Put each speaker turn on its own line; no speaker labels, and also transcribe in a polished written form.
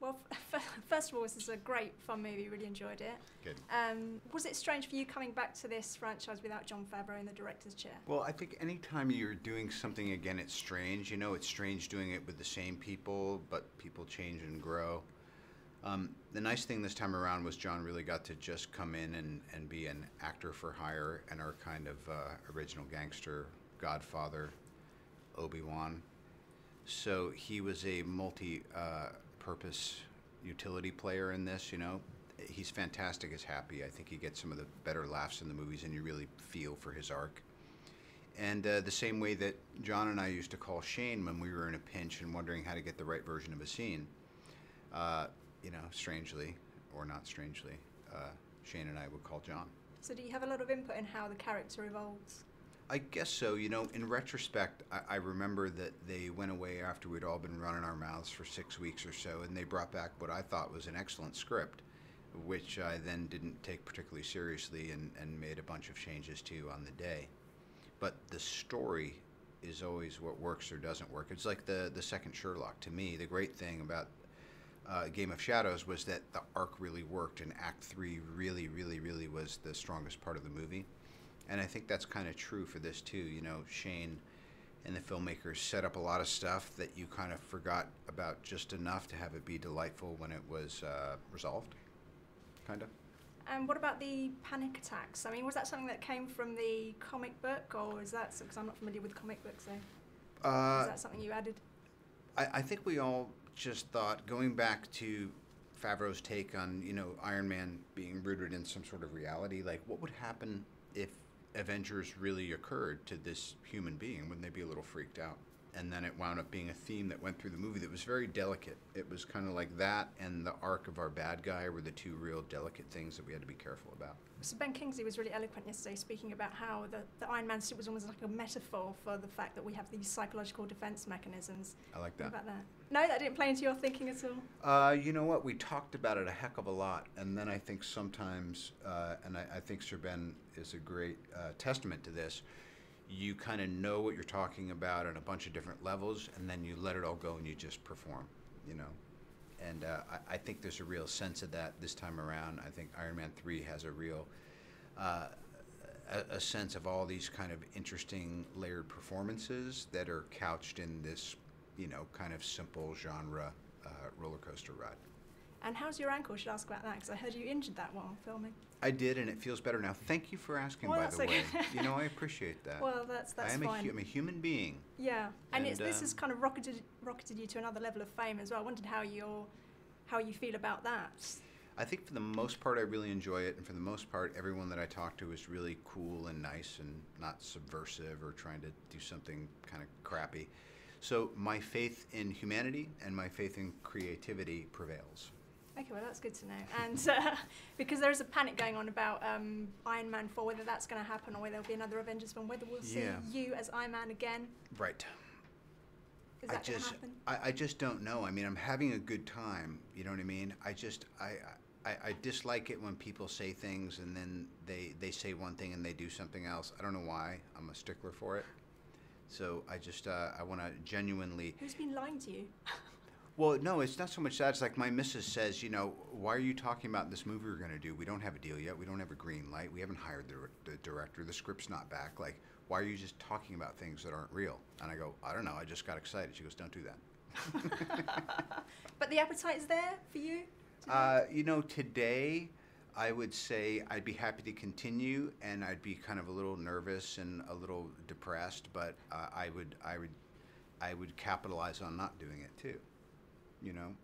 Well, first of all, this is a great, fun movie. Really enjoyed it.
Good.
Was it strange for you coming back to this franchise without Jon Favreau in the director's chair?
Well, I think anytime you're doing something again, it's strange. You know, it's strange doing it with the same people, but people change and grow. The nice thing this time around was Jon really got to just come in and be an actor for hire and our kind of original gangster godfather, Obi-Wan. So he was a multi-purpose utility player in this, you know. He's fantastic as Happy. I think he gets some of the better laughs in the movies and you really feel for his arc. And the same way that John and I used to call Shane when we were in a pinch and wondering how to get the right version of a scene. You know, strangely, or not strangely, Shane and I would call John.
So do you have a lot of input in how the character evolves?
I guess so. You know, in retrospect, I remember that they went away after we'd all been running our mouths for 6 weeks or so, and they brought back what I thought was an excellent script, which I then didn't take particularly seriously and made a bunch of changes to on the day. But the story is always what works or doesn't work. It's like the second Sherlock. To me, the great thing about Game of Shadows was that the arc really worked, and Act 3 really was the strongest part of the movie. And I think that's kind of true for this too. You know, Shane and the filmmakers set up a lot of stuff that you kind of forgot about just enough to have it be delightful when it was resolved, kind of.
And what about the panic attacks? I mean, was that something that came from the comic book, or is that, because I'm not familiar with comic books, so is that something you added?
I think we all just thought, going back to Favreau's take on, you know, Iron Man being rooted in some sort of reality, like what would happen if Avengers really occurred to this human being? Wouldn't they be a little freaked out? And then it wound up being a theme that went through the movie that was very delicate. It was kind of like that and the arc of our bad guy were the two real delicate things that we had to be careful about.
So Ben Kingsley was really eloquent yesterday, speaking about how the Iron Man suit was almost like a metaphor for the fact that we have these psychological defense mechanisms.
I like that.
What about that? No, that didn't play into your thinking at all?
You know what? We talked about it a heck of a lot, and then I think sometimes, and I think Sir Ben is a great testament to this, you kind of know what you're talking about on a bunch of different levels, and then you let it all go and you just perform, you know. And I think there's a real sense of that this time around. I think Iron Man 3 has a real a sense of all these kind of interesting layered performances that are couched in this, you know, kind of simple genre roller coaster ride.
And how's your ankle? I should ask about that, because I heard you injured that while filming.
I did, and it feels better now. Thank you for asking,
Well,
by
that's
the way.
okay.
You know, I appreciate that.
Well, that's fine.
I'm a human being.
Yeah, and
And,
this has kind of rocketed you to another level of fame as well. I wondered how you feel about that.
I think for the most part, I really enjoy it, and for the most part, everyone that I talk to is really cool and nice and not subversive or trying to do something kind of crappy. So my faith in humanity and my faith in creativity prevails.
Okay, well, that's good to know. And because there is a panic going on about Iron Man 4, whether that's going to happen or whether there'll be another Avengers film, whether we'll see you as Iron Man again.
Right.
Is that going to happen?
I just don't know. I mean, I'm having a good time. You know what I mean? I dislike it when people say things and then they say one thing and they do something else. I don't know why. I'm a stickler for it. So I just, I want to genuinely...
Who's been lying to you?
Well, no, it's not so much that. It's like my missus says, you know, why are you talking about this movie we're going to do? We don't have a deal yet. We don't have a green light. We haven't hired the director. The script's not back. Like, why are you just talking about things that aren't real? And I go, I don't know. I just got excited. She goes, don't do that.
But the appetite's there for you?
You know, today I would say I'd be happy to continue, and I'd be kind of a little nervous and a little depressed, but I would capitalize on not doing it too. You know,